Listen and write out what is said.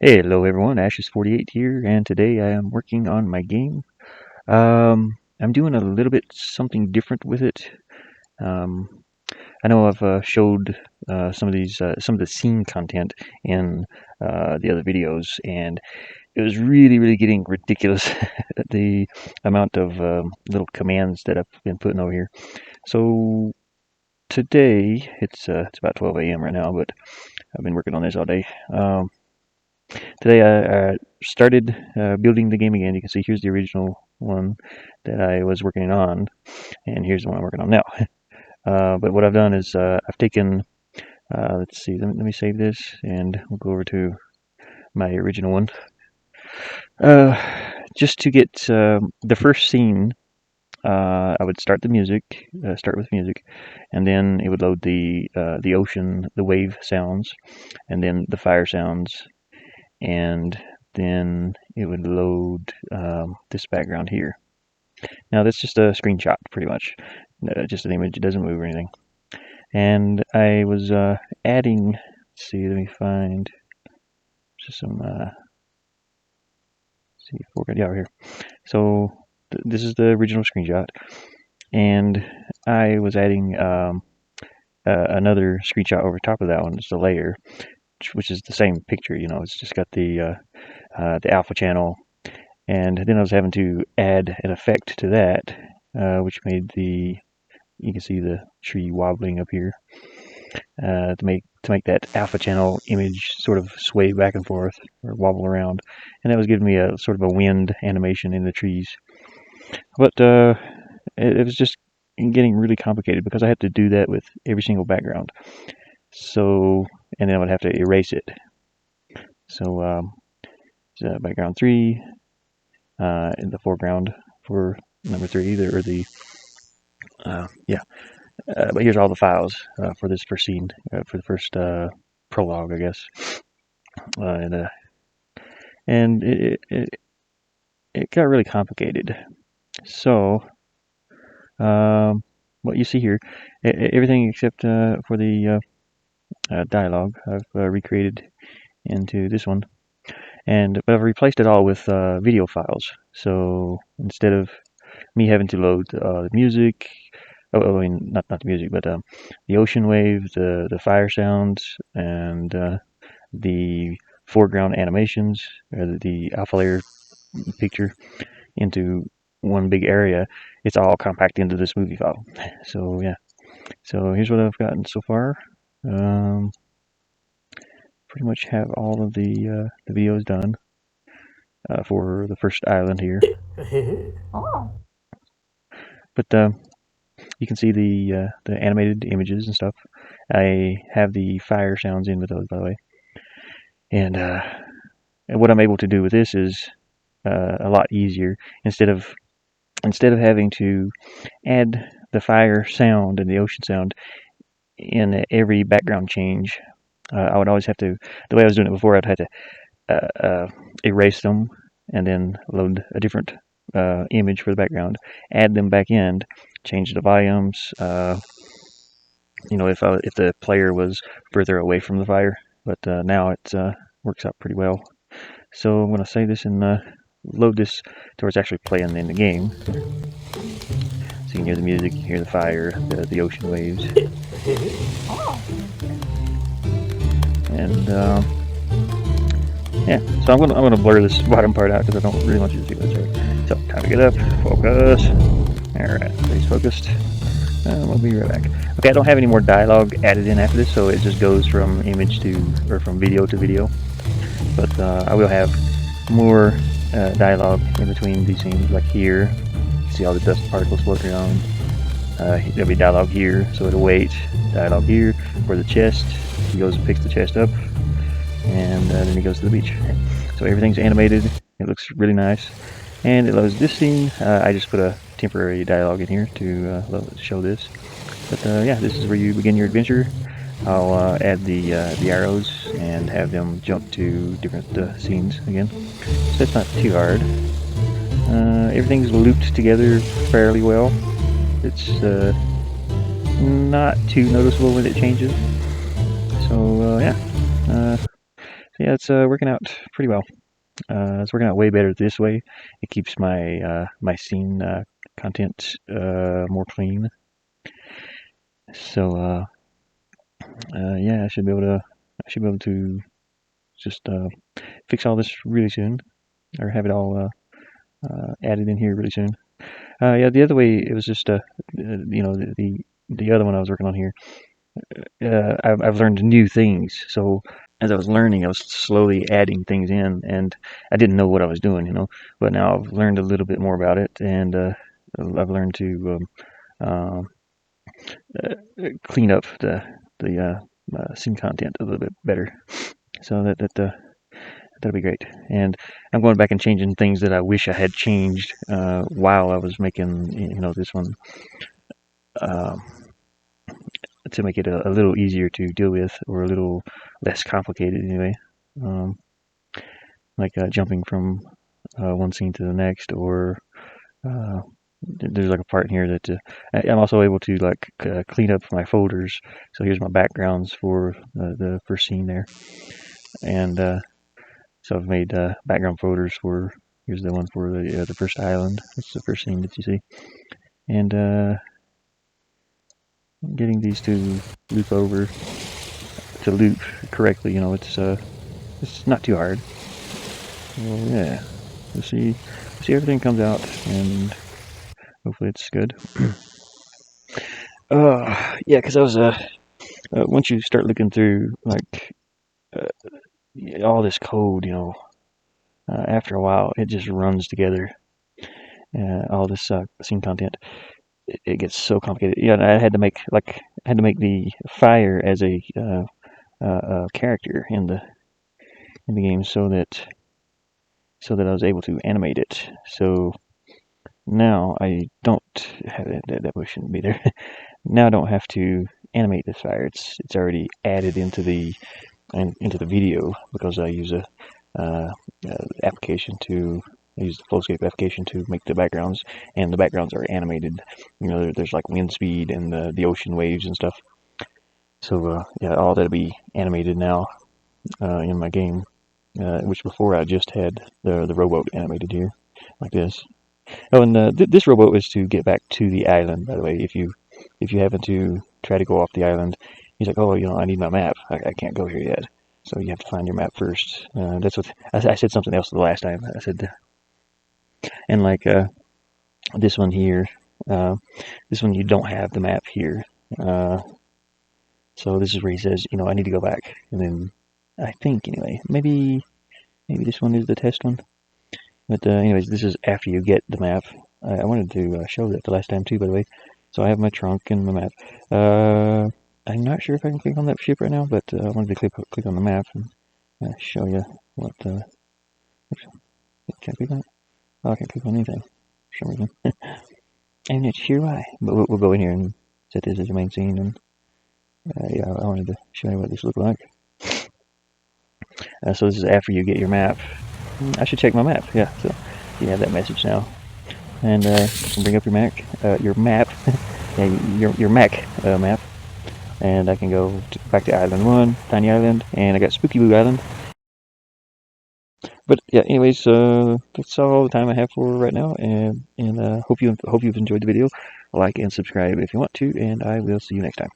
Hello everyone, Ashes48 here, and today I am working on my game. I'm doing a little bit something different with it. Um, I know I've showed some of the scene content in the other videos, and it was really getting ridiculous, the amount of little commands that I've been putting over here. So today, it's about 12 a.m. right now, but I've been working on this all day. Today I started building the game again. You can see here's the original one that I was working on, and here's the one I'm working on now. But what I've done is I've taken, let's see, let me save this, and we'll go over to my original one. Uh, just to get the first scene, I would start the music, start with music, and then it would load the ocean, the wave sounds, and then the fire sounds, and then it would load this background here. Now that's just a screenshot, pretty much, just an image. It doesn't move or anything. And I was adding. Let's see. Let me find just some. See, foreground. Yeah, over here. So this is the original screenshot, and I was adding another screenshot over top of that one. It's a layer, which is the same picture. You know, it's just got the alpha channel. And then I was having to add an effect to that, which made you can see the tree wobbling up here, to make that alpha channel image sort of sway back and forth or wobble around, and that was giving me a sort of a wind animation in the trees. But it was just getting really complicated because I had to do that with every single background. So, and then I would have to erase it. So background 3. In the foreground for number 3, yeah. But here's all the files for this first scene, for the first prologue, I guess. And it got really complicated. So what you see here, everything except for the dialogue, I've recreated into this one. But I've replaced it all with video files. So instead of me having to load the music, I mean not the music, but the ocean waves, the fire sounds, and the foreground animations, the alpha layer picture into one big area, it's all compacted into this movie file. So yeah, so here's what I've gotten so far. Pretty much have all of the videos done for the first island here. Oh. But you can see the animated images and stuff. I have the fire sounds in with those, by the way. And what I'm able to do with this is a lot easier. Instead of having to add the fire sound and the ocean sound in every background change, I would always have to. The way I was doing it before, I'd have to erase them and then load a different image for the background, add them back in, change the volumes. You know, if the player was further away from the fire, but now it works out pretty well. So I'm going to save this and load this to where it's actually playing in the game. So you can hear the music, you hear the fire, the ocean waves, and yeah. So I'm gonna blur this bottom part out because I don't really want you to see what's right. So time to get up, focus. All right, everybody's focused. We'll be right back. Okay, I don't have any more dialogue added in after this, so it just goes from image to, or from video to video. But I will have more dialogue in between these scenes, like here. You see all the dust particles floating around. There'll be dialogue here, so it'll wait. Dialogue here for the chest. He goes and picks the chest up, and then he goes to the beach. So everything's animated. It looks really nice. And it loads this scene. I just put a temporary dialogue in here to show this. But yeah, this is where you begin your adventure. I'll add the arrows and have them jump to different scenes again. So it's not too hard. Everything's looped together fairly well. It's not too noticeable when it changes. So yeah. So yeah, it's working out pretty well. It's working out way better this way. It keeps my my scene content more clean. So yeah, I should be able to just fix all this really soon, or have it all added in here really soon. Yeah, the other way it was just you know, the other one I was working on here. I've learned new things. So as I was learning, I was slowly adding things in, and I didn't know what I was doing, you know. But now I've learned a little bit more about it, and I've learned to clean up the scene content a little bit better. So that'll be great. And I'm going back and changing things that I wish I had changed while I was making, you know, this one. To make it a little easier to deal with, or a little less complicated anyway. Um, like jumping from one scene to the next, or there's like a part in here that I'm also able to like clean up my folders. So here's my backgrounds for the first scene there, and so I've made background folders for. Here's the one for the first island. That's the first scene that you see, and getting these to loop correctly. You know, it's not too hard. Well, yeah, we'll see everything comes out, and hopefully it's good. Yeah, because I was once you start looking through like all this code, you know, after a while it just runs together. All this scene content, it gets so complicated. Yeah, and I had to make the fire as a character in the game, so that I was able to animate it. So now I don't have that shouldn't be there. Now I don't have to animate this fire. It's already added into the video, because I use a application to I use the Flowscape application to make the backgrounds, and the backgrounds are animated. You know, there's like wind speed and the ocean waves and stuff. So yeah, all that'll be animated now in my game, which before I just had the rowboat animated here, like this. Oh, and this rowboat is to get back to the island. By the way, if you happen to try to go off the island, he's like, oh, you know, I need my map. I can't go here yet. So you have to find your map first. That's what I said. Something else the last time. I said, and like this one here, this one you don't have the map here. So this is where he says, you know, I need to go back. And then I think anyway, maybe this one is the test one. But anyways, this is after you get the map. I wanted to show that the last time too, by the way. So I have my trunk and my map. I'm not sure if I can click on that ship right now, but I wanted to click on the map and show you what. Oops, can't click on it. Oh, I can't click on anything for some reason. I'm not sure why. But we'll go in here and set this as your main scene. And yeah, I wanted to show you what this looked like. So this is after you get your map. I should check my map. Yeah, so you have that message now. And bring up your map, yeah, your Mac map, and I can go back to Island 1, Tiny Island, and I got Spooky Blue Island. But yeah, anyways, that's all the time I have for right now, and hope you've enjoyed the video. Like and subscribe if you want to, and I will see you next time.